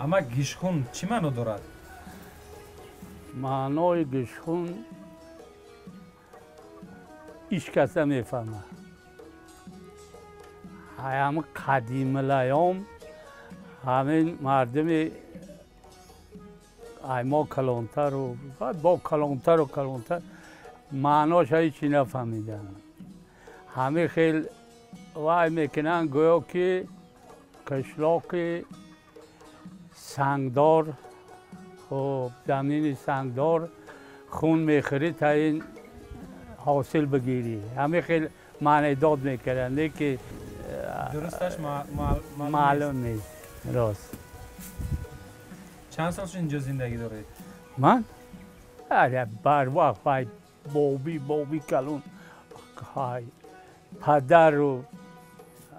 اما گیشخون چی معنی دارد؟ معنای گیشخون هیچ کس نمیفهمه. همه قدیم الایام همین مردم ما کلانتر و با کلانتر معناش هیچی نفهمیدن. همه خیلی وای میکنن گویا که کشلاک سنگدار و زمین سنگدار خون میخوری تا این حاصل بگیری. همه خیلی معنی داد میکردن که درستش معلوم نیست. راست. چند سال اینجا زندگی دارید؟ من؟ بر وقت باید بابی کلون پدر رو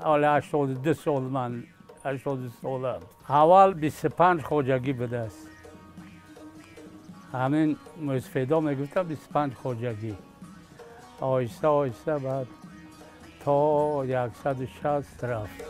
حالا 82 سال من 82 سالم. اول 25 خواجگی بوده است. همین مستفیدا میگفتم 25 خواجگی. آهسته آهسته بعد تا 160 رفت.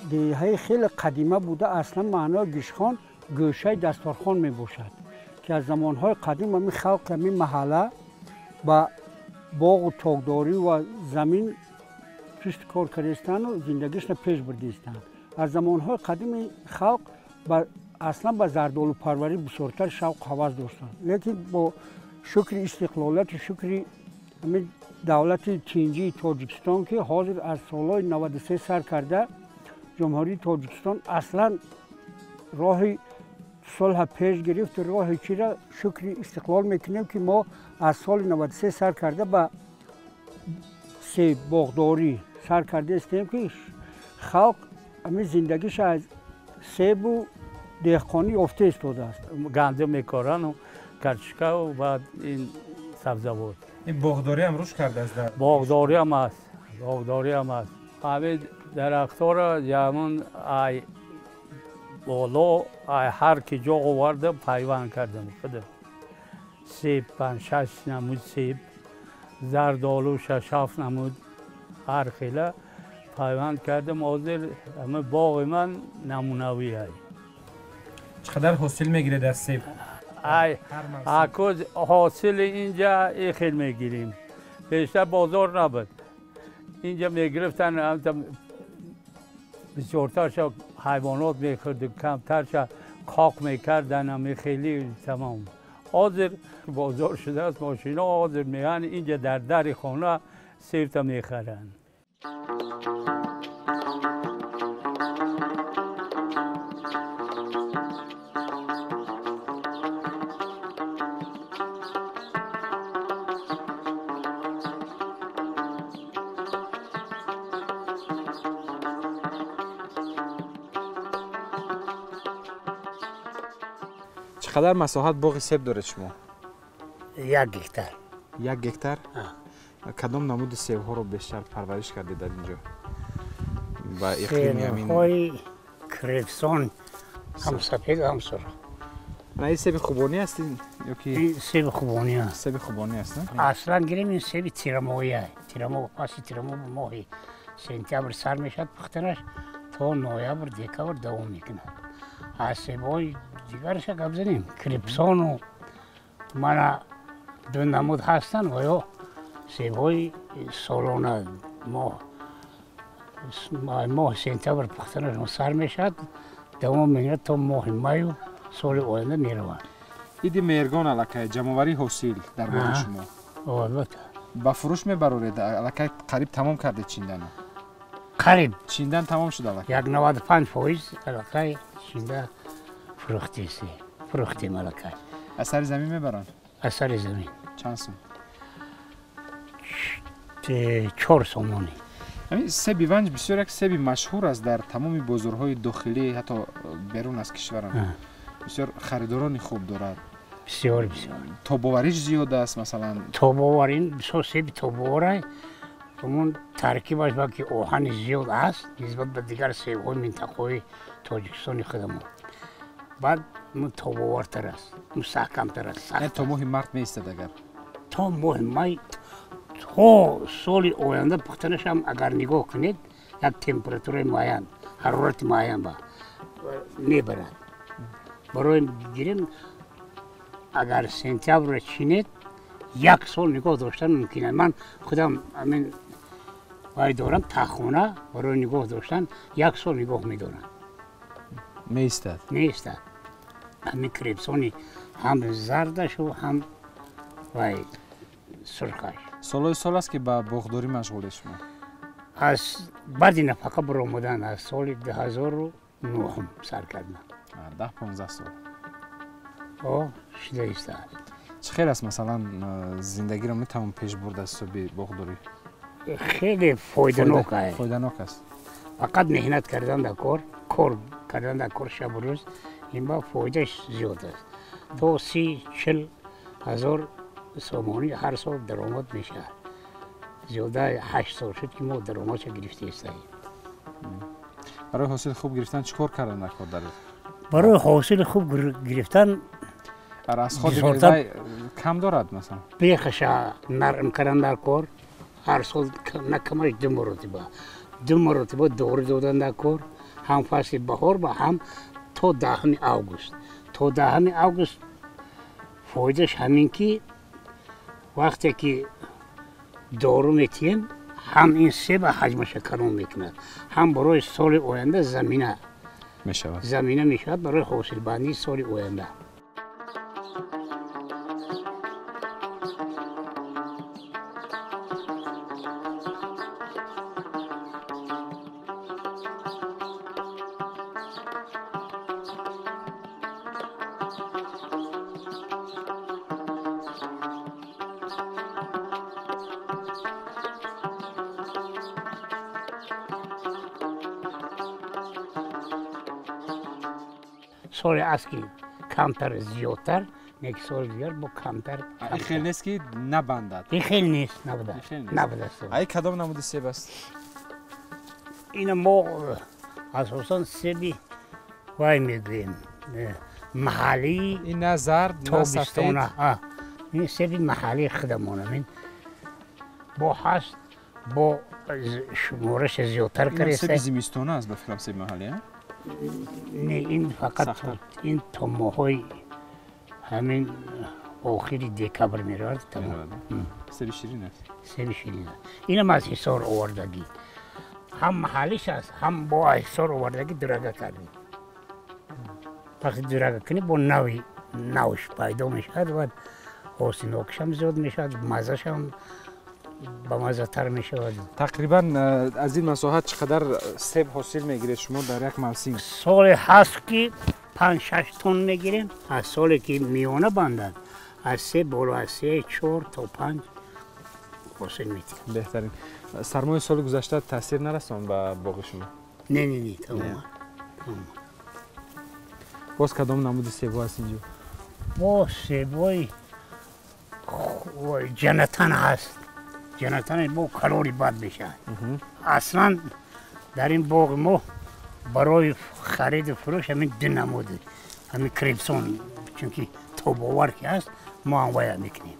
دیه‌های خیلی قدیمه بوده. اصلا معنای گیشخان گوشه دستارخان می باشد که از زمانهای قدیم همین خلق همین محله با باغ و تاگداری و زمین توش کار کردن و زندگیش پیش بردیستن. از زمانهای قدیم خلق اصلا با زردآلو پروری بسیارتر شوق هوس داشتن، لیکن با شکر استقلالات و شکر همین دولت چینجی تاجیکستان که حاضر از سالهای 93 سر کرده، جمهوری تاجیکستان اصلا راه صلح پیش گرفت. راه چی را شکر استقلال میکنیم که ما از سال 93 سر کرده به سیب باغداری سر کرده استیم که خلق همین زندگیش از سیب و دهقانی افته استاده است. گندم میکارن و کرچکا و بعد این سبزوات. این باغداری هم روش کرده است؟ باغداری هم است. باغداری هم است. همین درخت‌ها را جمعون ای بالا ای هر کی جا آورده پیوند کردم. سیب 5-6 نمود سیب، زردآلو 6-7 نمود، هر خیلی پیوند کردم. حاضر همه باغ من نمونوی هست. چقدر حاصل میگیرید از سیب؟ اکوز حاصل اینجا خیلی میگیریم، بیشتر بازار نبود. اینجا میگرفتن بسیارترش حیوانات میخورد، کمترش خاک میکردن، همه خیلی تمام. حاضر بازار شده است، ماشینا حاضر میگن اینجا در خانه سیب تا میخرن. چقدر مساحت باغ سیب دارید شما؟ 1 هکتار. 1 هکتار؟ کدام نمود سیب ها رو بیشتر پرورش کردید در اینجا؟ با اقلیم همین های کریپسون، هم سفید هم سرخ. این سیب خوبانی هستین یا که این سیب خوبانی است. سیب خوبانی هستن؟ اصلا گیریم این سیب تیرمویی است. تیرمو پس تیرمو ماهی سپتامبر سر میشد پختنش تا نوامبر دکامبر دوام میکنه. از سیبای دیگرش گپ زنیم. کریپسون و من 2 نمود هستن و یا سیبای سالانه ماه سپتامبر پختنش سر میشد دوام میکنه تا ماه می و سال آینده میروند. ایدی میرگان علاقه جمعوری حاصل در باغ شما البته با فروش میبرورید؟ علاقه قریب تمام کردید چیندن؟ قریب چیندن تمام شد علاقه؟ 95% علاقه چینده فروختی علاقه. از سر زمین میبرن؟ از سر زمین. چند سوم؟ 4 سومانی. همین سیب ونج بسیار یک سیب مشهور است در تمام بازارهای داخلی حتی بیرون از کشور هم بسیار خریداران خوب دارد. بسیار بسیار تاباوریش زیاد است مثلا. تاباوری سیب تاباوری همون ترکیبش با که آهن زیاد است نسبت به دیگر سیب‌های منطقه‌های تاجیکستان خودمون. بعد من تاباورتر است، مستحکم‌تر است. نه تا ماه مارت می‌ایستد اگر. تا ماه مای تا سال آینده پختنش هم اگر نگاه کنید یک تمپراتور معین، حرارت معین با میبرد. برای گیریم اگر سنتیامبر چینید یک سال نگاه داشتن ممکنه. من خودم همین وای دارم تخونه برای نگاه داشتن یک سال نگاه میدارم. می‌ایستد. می‌ایستد. همین کریپسونی هم زردش و هم وای سرخش. سال است که با باغداری مشغول شما. از بعد نفقه برآمدن از سال 2009 سر کردم. 10-15 سال. شده است. چه خیلی است مثلا زندگی رو میتوان پیش برد از سبی باغداری؟ خیلی فایده‌ناک است. فایده‌ناک است. فقط مهنت کردن در کار کردن در کار شب و روز این با فایدهش زیاد است. تا 30-40 هزار سامانی هر سال درآمد میشه. زیاده 8 سال شد که ما درآمدش گرفته هستیم. برای حاصل خوب گرفتن چیکار کردن در کار دارید؟ برای حاصل خوب گرفتن از خود میوه کم دارد مثلا. بیخش نرم کردن در کار هر سال نکمش 2 مرتبه دور دادن در کار هم فصل بهار و هم تا 10 آگوست. تا 10 آگوست فایدهش همین که وقتی که دارو میتیم هم این سیب حجمش کم میکنه هم برای سال آینده زمینه میشود برای حاصل بندی سال آینده. سال است که کمتر زیادتر یک سال دیگر با کمتر. این خیلی نیست که نبندد. این خیلی نیست نبوده. ای کدام نمود سیب است؟ این ما اساسا سیبی وای میگوییم محلی. این نه زرد نه سفید. این سیبی محلی خودمونه. این با هست با شمارش زیادتر کردیم. سیب زمستانه است بفکرم سیب محلی. نه این فقط این تا ماهای همین آخر دکبر میرد تمام. سیب شیرین است. سیب شیرین است. اینم از حصار آوردگی. هم محلیش است هم با حصار آوردگی درگه کردیم. وقتی درگه کنی با نوش پیدا میشد و حاصلش هم زیاد میشد مزهش هم با مزه تر میشود. تقریبا از این مساحت چقدر سیب حاصل میگیرید شما در یک موسم؟ سال هست که 5-6 تن میگیریم. از سالی که میانه بندد از 3 بالا از 3-4 تا 5 حاصل میتیم. بهترین. سرمای سال گذشته تاثیر نرساند به باغ شما؟ نه تمام. باز کدام نمود سیب هست اینجا؟ با سیبای جنتن هست. جنتن با کالری بد میشه. اصلا در این باغ ما برای خرید و فروش همین 2 نموده. همین کریپسون چون که تاباور که هست ما هم وای میکنیم.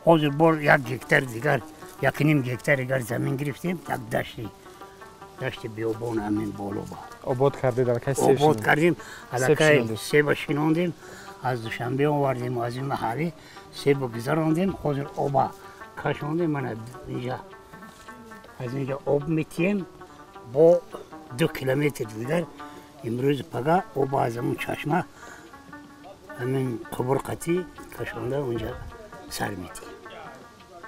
حاضر بار 1 هکتار دیگر 1.5 هکتار دیگر زمین گرفتیم. یک دشت بیابان همین بالا با آباد کردید در سیب آباد کردیم. الکی سیب شیناندیم. از دوشنبه آوردیم از این محله سیب گذراندیم. حاضر آبا کشاندیم. من اینجا از اینجا آب میتیم با 2 کیلومتر دیگر امروز پگاه آب از همون چشمه همین قبرقتی کشانده اونجا سر میتیم.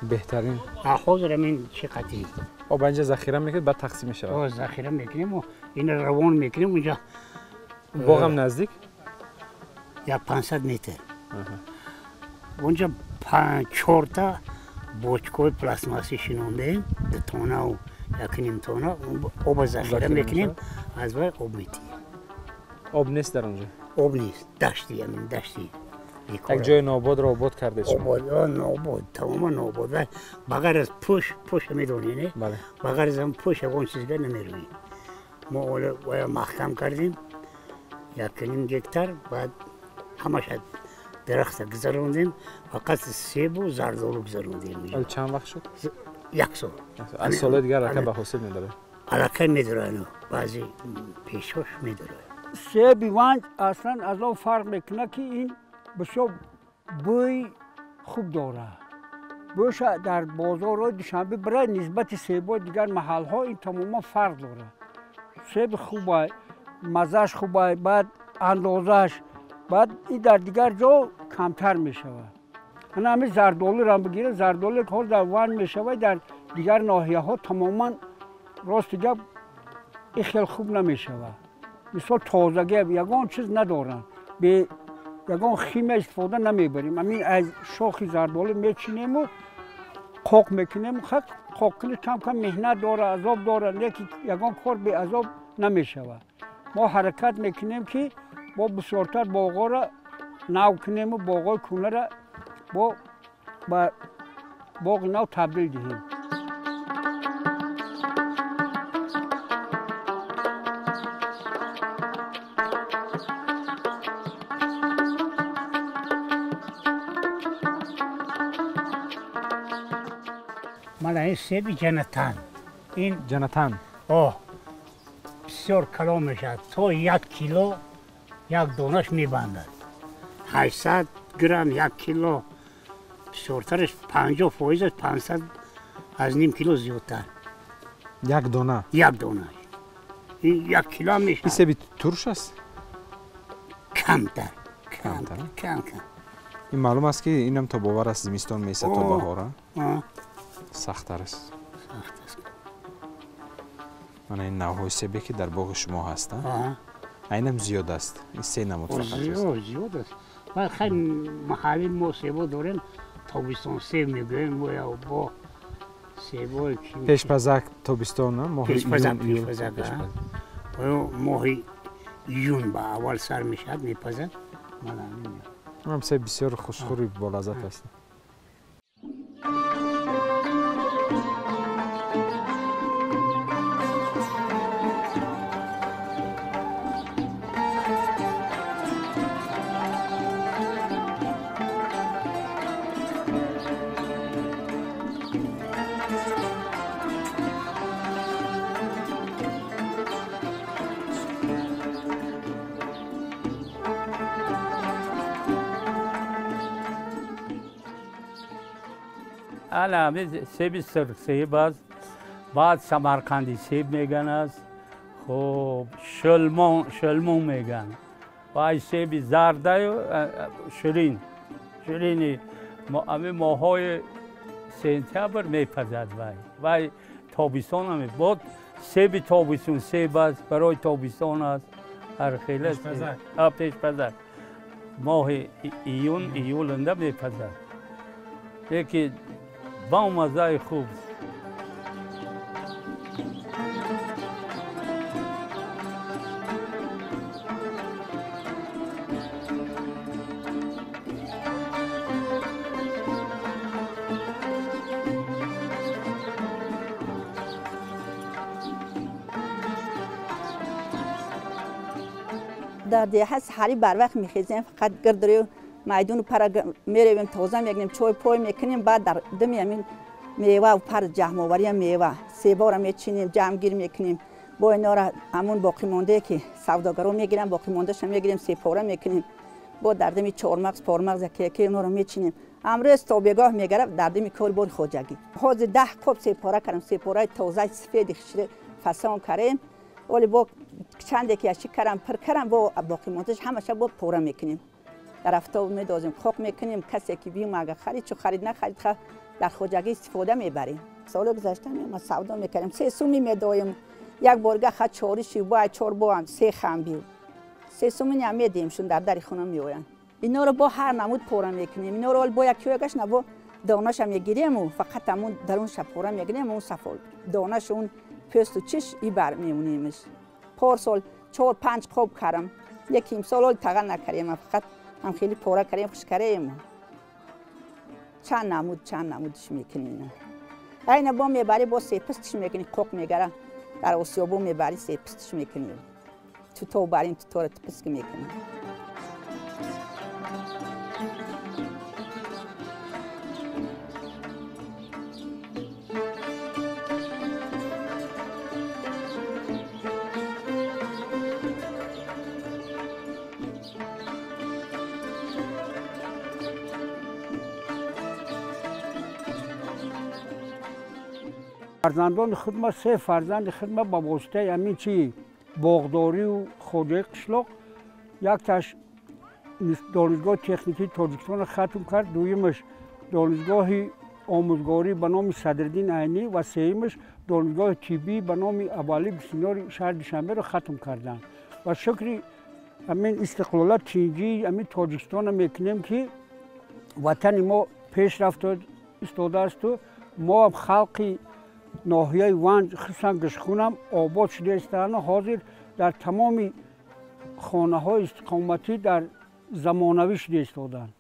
بهترین. حاضر همین چی قطعی آب اینجا ذخیره میکنید بعد تقسیم میشه. ذخیره میکنیم و این روان میکنیم اونجا. باغ هم نزدیک؟ یا 500 متر. اونجا 4 تا بوچکوی پلاستماسی شینونده ایم. 2 تانه و یک نیم تونه آب ذخیره میکنیم از وی آب میتیم. آب نیست در اونجا؟ آب نیست، دشتی همین دشتی. یک جای نابود را آباد کرده شما؟ آباد، نابود، تمام نابود. و بغیر از پوش میدونی نه؟ بله. بغیر از هم پوش اون چیزگر نمیرویم. ما اول محکم کردیم یک نیم گکتر، بعد همش درخت گذروندیم، فقط سیب و زردالو گذروندیم. چند وقت شد؟ یک سال. از سال دیگر رکه به حاصل میداره؟ علاقه میداره، بعضی پیشوش میداره. سیب ونج اصلا از اون فرق میکنه که این بسیار بوی خوب داره. بوش در بازار دوشنبه برای نسبت سیب دیگر محل ها این تماما فرق داره. سیب خوبه، مزهش خوبه، بعد اندازش، بعد این در دیگر جا کمتر میشود. من همین زردالو را بگیره، زردالو که در ون میشود در دیگر ناحیه ها تماما راست دیگر این خیلی خوب نمیشود. مثال تازگی یگان چیز ندارن، به یگان خیم استفاده نمیبریم. همین از شاخ زردالو میچینیم و قاق میکنیم. خب قاق کنی کم کم مهنت داره، عذاب داره، لیکن یگان کار به عذاب نمیشود. ما حرکت میکنیم که با بسیارتر باغا را نو کنیم و باغای کونه را با باغ نو تبدیل دهیم. مال این سیب جنتان. این جنتان؟ بسیار کلام میشد. تو 1 کیلو یک دانش میبندد. 800 گرم 1 کیلو، بسیارترش 50% 500 از نیم کیلو زیادتر. یک دانه؟ یک دانه. این 1 کیلو میشه. این سیب ترش است؟ کمتر. کم. این معلوم است که اینم تا باور است زمستان میسه تا بهاره. سخت‌تر است. من این نوع‌های سیبی که در باغ شما هستند اینم زیاد است. این 3 نمود فقط است. زیاد است. و خیلی محلی ما سیب داریم، تابستان سیب میگویم یا با سیب پیشپزک تابستان ماه پیشپزک ماه یون با اول سر میشد میپزد. هم سیب بسیار خوشخوری با لذت است. همه سیب سرخ سیب است، بعد سمرقندی سیب میگن است، خب شلمون میگن، و این سیب زرده و شیرینی همه ماهای سپتامبر میپزد و تابستان هم بود. سیب تابستان سیب است، برای تابستان است، هر خیلی پیشپزک ماه ایولنده میپزد. یکی با مزه خوب. در دیه سحری بر وقت میخیزیم، فقط گرد روی میدون پر میرویم تازه میگیریم، چای پای میکنیم، بعد در دم همین میوه و پر جمع آوری میوه سیبا را میچینیم، جمع گیر میکنیم. با اینا را همون باقی مانده که سوداگرا میگیرن، باقی مانده شم میگیریم، سه پاره میکنیم. با در دم چهارمغز پارمغز که اینا را میچینیم. امروز تا بگاه میگیره در دم کار بود خوجگی. حاض 10 کپ سه پاره کردم، سه پاره تازه سفید خشره فسان کردیم. ولی با چند که اشی کردم پر کردم، با باقی ماندهش همش با پاره میکنیم. در افتاب میدازیم، خوک میکنیم. کسی که بیم اگه خرید چو خرید نخرید در خوجگی استفاده میبریم. سال گذشته ما سودا میکردیم، 3 سومی میدایم. یک بارگه خد 4 شیبا 4 با 3 خم بیو 3 سومی هم میدیمشون در خونه میوین. اینا رو با هر نمود پاره میکنیم. اینا رو با یک کیوگش نه با دانش هم میگیریم و فقط همون درون شپوره میگیریم اون صفا دانش اون پوست و چش ای بر میمونیمش. پارسال 4-5 خوب کردم، یکی امسال تغییر نکردیم، فقط هم خیلی پاره کردیم خوش کردیم. چند نمودش میکنیم. این با میبری با سپستش میکنیم، کوک میگره در آسیابو میبری سپستش میکنیم. تو برین تو رو پسک میکنیم. فرزندان خود ما 3 فرزند خود ما با واسطه همین چی باغداری و خودی قشلاق یک تاش دانشگاه تکنیکی تاجیکستان ختم کرد، دویمش دانشگاه آموزگاری به نام صدرالدین عینی و سومش دانشگاه طبی به نام ابوعلی سینار شهر دوشنبه را ختم کردند و شکر همین استقلالات چینجی همین تاجیکستان میکنیم که وطن ما پیشرفت استاده است و ما هم خلقی ناحیه ونج خصوصا گشخونم آباد شده استرانه حاضر در تمام خانه های استقامتی در زمانوی شده استادند.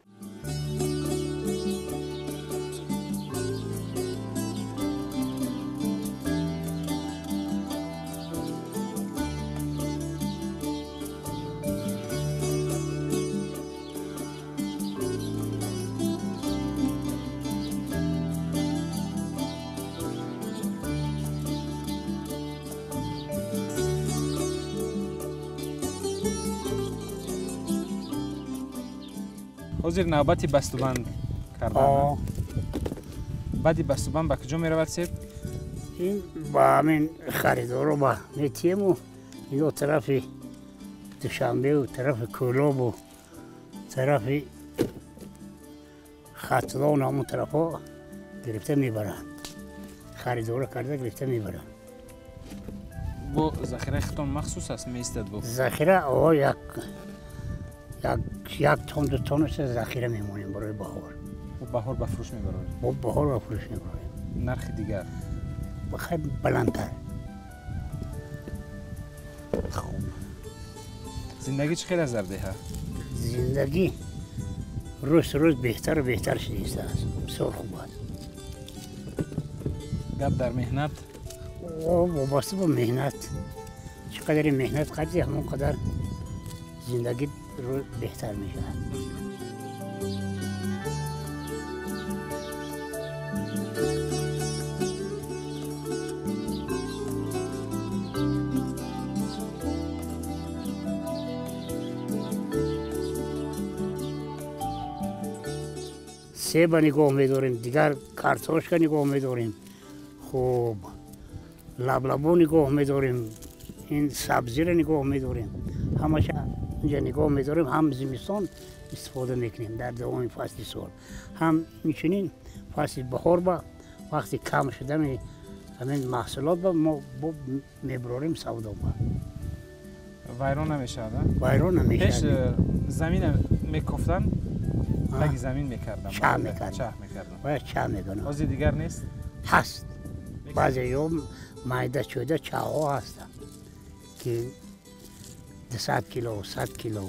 حاضر نوبتی بسته‌بند کردن. بعدی بسته‌بند به کجا میرود سیب؟ این با همین خریدارو با میتیم و یا طرف دوشنبه و طرف کولاب و طرف خطلان همون طرف ها گرفته میبرند. خریدارو کرده گرفته میبرند. با ذخیره خودتان مخصوص است میستد با؟ ذخیره یک تن 2 تنش ذخیره میمونیم برای بهار. و بهار به فروش میبرید؟ با بهار به فروش میبریم. نرخ دیگر؟ خیلی بلندتر. خوب. زندگی چه خیلی از درده ها؟ زندگی روز بهتر و بهتر شده است. بسیار خوب است. گپ در مهنت؟ وابسته با مهنت. چقدر مهنت کردی همون قدر زندگی رو بهتر میشه. سیب نگاه میداریم، دیگر کارتوشک نگاه میداریم، خوب لبلبو نگاه میداریم، این سبزی رو نگاه میداریم، همش اینجا نگاه میداریم. هم زمستان استفاده میکنیم در دوام فصل سال، هم میچنین فصل بهار با وقتی کم شده همین محصولات با ما میبراریم سودا با. ویران نمیشه؟ ویران نمیشه. پیش زمین میکفتن بگی زمین میکردن، چه میکردن، باید چه میکنن. بازی دیگر نیست؟ هست. بعضی یوم مایده شده چه ها هستن که 200 کیلو 100 کیلو.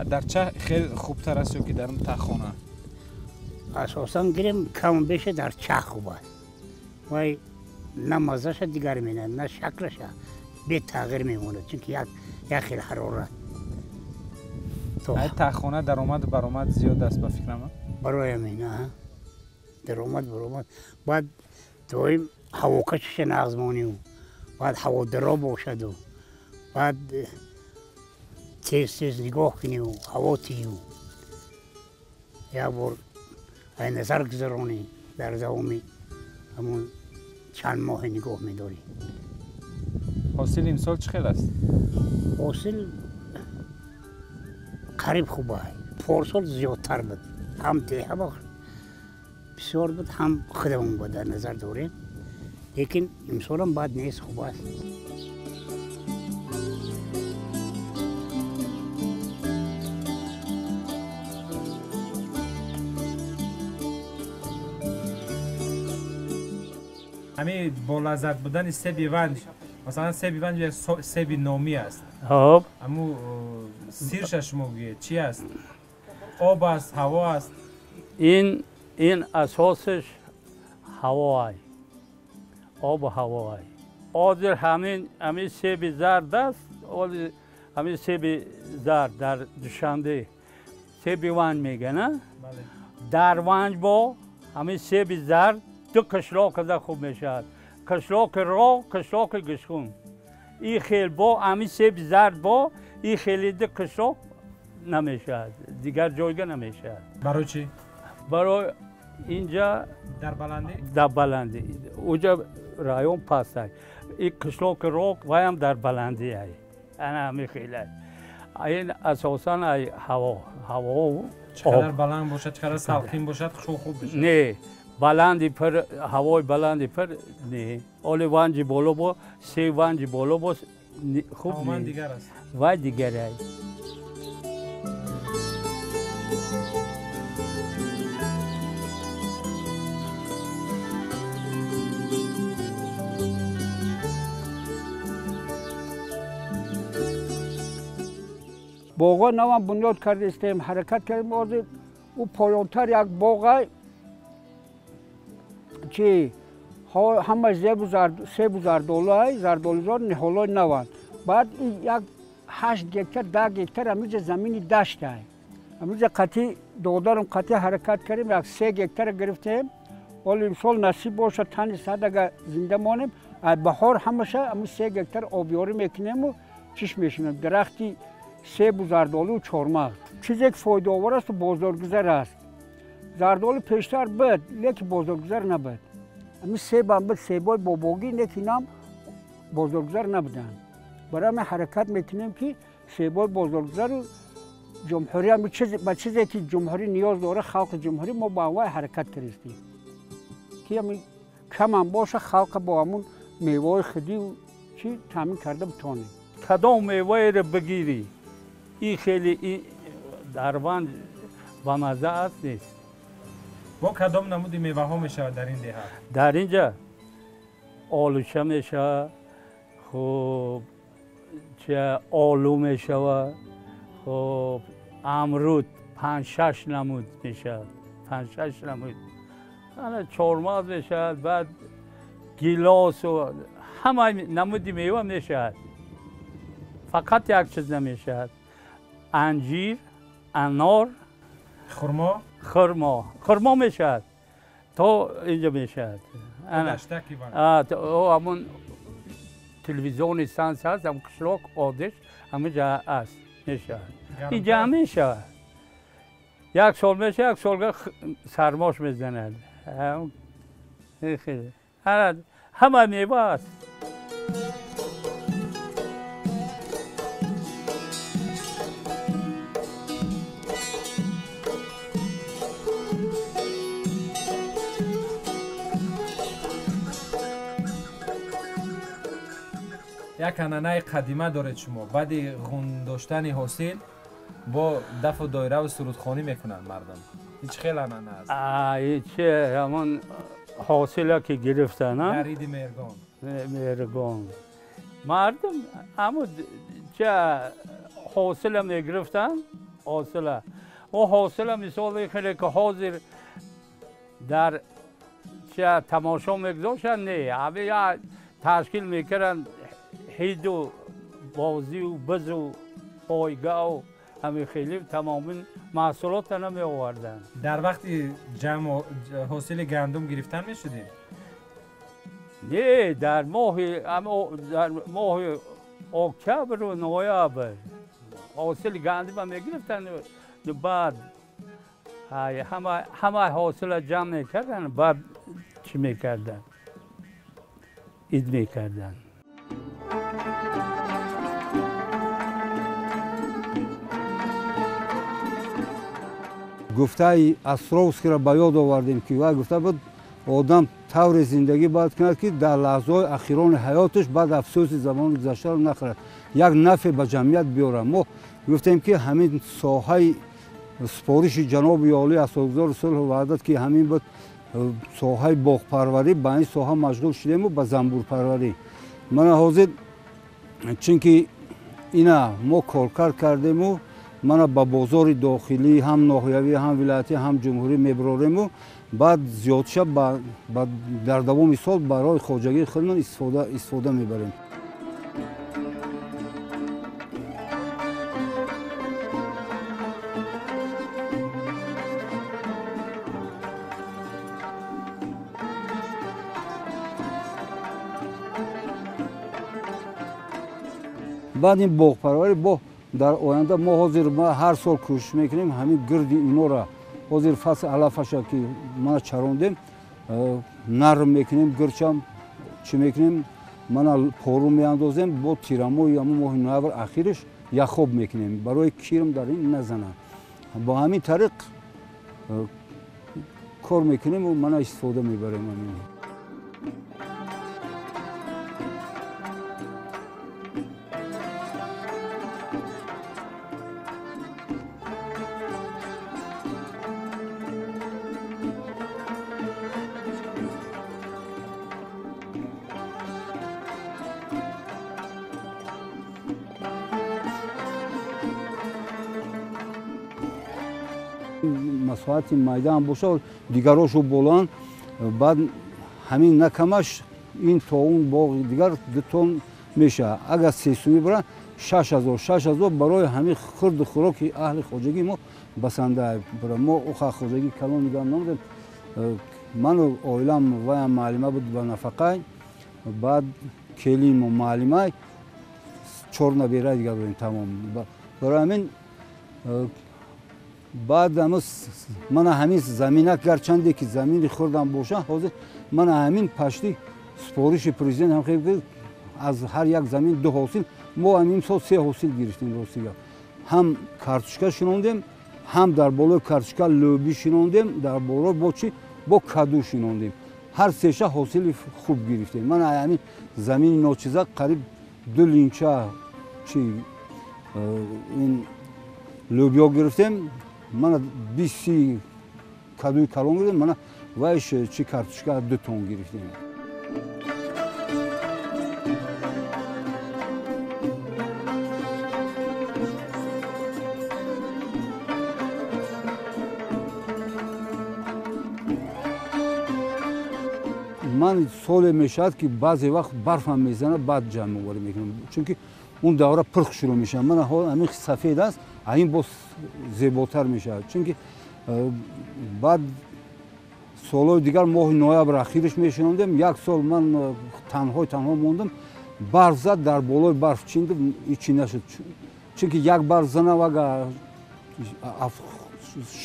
در چه خیلی خوبتر است یا که در اون تخونه؟ اساسا گیریم کم بشه در چه خوب است. وای نه مزهش دیگر مینه نه شکلش به تغییر میمونه، چون که یک خیلی حرارت. این تخونه درآمد و برآمد زیاد است به فکر من؟ برای مینه درآمد باید دویم هواکشش نغزمانی، باید هوادرا باشد و باید تیز نگاه کنی و هوا تیو. یک بار این نظر گذرانی در دوامی همون چند ماه نگاه میداری. حاصل امسال چه خیلی است؟ حاصل قریب خوبه. پارسال زیادتر بود، هم دیگه بسیار بود، هم خودمون بود در نظر داریم، لیکن امسال هم بد نیست، خوب است. همین با لذت بودن سیب ونج مثلا سیب ونج یک سیب نامی است خب اما سیرش موگیه چی است آب است هوا است این اساسش هوای آب و هوای آذر همین سیب زرد است همین سیب زرد در دوشنبه سیب ونج میگه نه در ونج با همین سیب زرد دو قشلاق از خوب میشد قشلاق را قشلاق گشخون این خیلی با همین سیب زرد با این خیلی دو قشلاق نمیشد دیگر جایگاه نمیشد برای چی؟ برای اینجا در بلندی اونجا رایون پست است این قشلاق را وایم در بلندی است انا همین خیلی این اساسا هوا چقدر بلند باشد چقدر سالخین باشد خوب بشه نه بلندی پر هوای بلندی پر نه اولی ونجی بالا با سی ونجی بالا با خوب نه دیگر است و دیگر است باغ نو هم بنیاد کرده استیم حرکت کردیم او پایانتر یک باغ که همه سیب و زردالو نهالای نوان بعد یک 8 گکتر 10 گکتر همیشه زمین دشت است همیشه قطعی دادارم قطعی حرکت کردیم یک 3 گکتر گرفتیم ولی امسال نصیب باشه تن صد اگر زنده مانیم بهار همشه همین 3 گکتر آبیاری میکنیم و چیش میشیم درختی سیب و زردالو و چهارمغز چیزی که فایده آور است و بازارگذر است زردالو پیشتر بود لیکن بازارگذر نبود همین سیب هم بود سیبای باباگی لیکن هم بازارگذر نبودن برای همین حرکت میکنیم که سیبای بازارگذر و جمهوری هم به چیزی که جمهوری نیاز داره خلق جمهوری ما با اول حرکت کردیم که همین کم هم باشه خلق با همون میوه خودی و چی تامین کرده بتونیم کدام میوه رو بگیری این خیلی در ونج با مزه است نیست با کدام نمودی میوه ها میشه در این دهات در اینجا آلوشه میشه خب چه آلو میشه خب امرود 5-6 نمود میشه 5-6 نمود چهارمغز میشه بعد گیلاس و همه نمودی میوه میشه فقط یک چیز نمیشه انجیر انار خرما میشه تو اینجا میشه همون تلویزیون سانس هست هم قشلاق آدش همینجا هست میشه اینجا هم میشه یک سال میشه یک سال سرماش میزند همه میوه هست یک انانه قدیمه دارید شما بعد غون داشتن حاصل با دفع دایره و سرودخوانی میکنن مردم هیچ خیلی انانه است چه همون حاصله که گرفتن در عید مهرگان مردم اما چه حاصله میگرفتن حاصله و حاصله مثال خیلی که حاضر در چه تماشا میگذاشتن نه همه یا تشکیل میکردن هید و بازی و بز و پایگاه و همه خیلی تماما محصولات نمی آوردن در وقتی جمع حاصل گندم گرفتن می شدیم؟ نه در ماه اکتبر و نوامبر حاصل گندم می گرفتن بعد همه حاصل جمع میکردن بعد چی میکردن؟ عید میکردن گفته اسراس که را به یاد آوردیم که و گفته بود آدم طور زندگی باید کند که در لحظه های اخیران حیاتش بعد افسوس زمان گذشته رو نخورد یک نفع به جمعیت بیاره ما گفتیم که همین ساحه سپارش جناب عالی اساتذه صلح و وحدت که همین بود соҳаи боғпарварӣ ба ин соҳа машғул шудему ба занбурпарварӣ. Мана ҳозир чунки ина мо коркар кардему, мана ба бозори дохилӣ ҳам ноҳиявӣ, ҳам вилоятӣ, ҳам ҷумҳурӣ мебарорему. Баъд зиёдша дар давоми сол барои хоҷагии худмон истифода мебарем. баъд ин боғпарварӣ дар оянда мо ҳозир ҳар сол кӯшиш мекунем ҳамин гирди инора ҳозир фасли алафаша ки мана чарондем нарм мекунем, гирчам чӣ мекунем, мана пору меандозем, бо тирамоҳи ҳамун моҳи ноябр ахириш яхоб мекунем барои кирм дар ин назанад. Бо ҳамин тариқ кор мекунем ва мана истифода мебарем. масоҳати майдан бошад, дигарошо боланд, баъд ҳамин накамаш ин то он боғи дигар 2 тонн мешавад. Агар сесуми баранд 6000 барои ҳамин хурду хӯроки аҳли хоҷагӣ мо басанда бурам. Мо оха хоҷагӣ калон нигоҳ намудем. ману оилам ваям маълима буд ба нафақай, баъд келиму маълимай 4 набира дигар будем тамом. барои ҳамин баъд мана ҳамин замина гарчанде ки замини хурдам бошад, ҳозир мана ҳамин пашти супориши президент ҳам хеле аз ҳар як замин 2 ҳосил, мо ҳамин сол 3 ҳосил гирифтем. ростига ҳам картошка шинондем, ҳам дар болои картошка лӯбӣ шинондем, дар боло бо каду шинондем. ҳар сеша ҳосили хуб гирифтем. мана ҳамин замини ночиза қариб 2 линча ин лӯбиё гирифтем. мана 20 кадуи калон гирифтем. мана вайш чи картошка 2 тонн гирифтем. ман соле мешавад ки баъзе вақт барфам мезанад, баъд ҷамъоварӣ мекунам, чунки он давра пурх шурӯъ мешавад. мана ҳамин сафед аст, ин боз зеботар мешавад, чунки баъд солҳои дигар моҳи ноябр ахириш мешинондем. як сол ман танҳо мондам, барф зад, дар болои барф чиндам, ҳичӣ нашуд, чунки як барф занам агар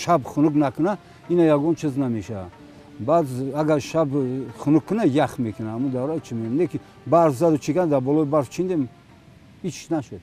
шаб хунук накуна, ина ягон чиз намешавад. баъд агар шаб хунук куна, ях мекунад. ҳамун давра чӣ мекунад, не ки барф заду чӣ кардам, дар болои барф чиндем, ҳич нашуд.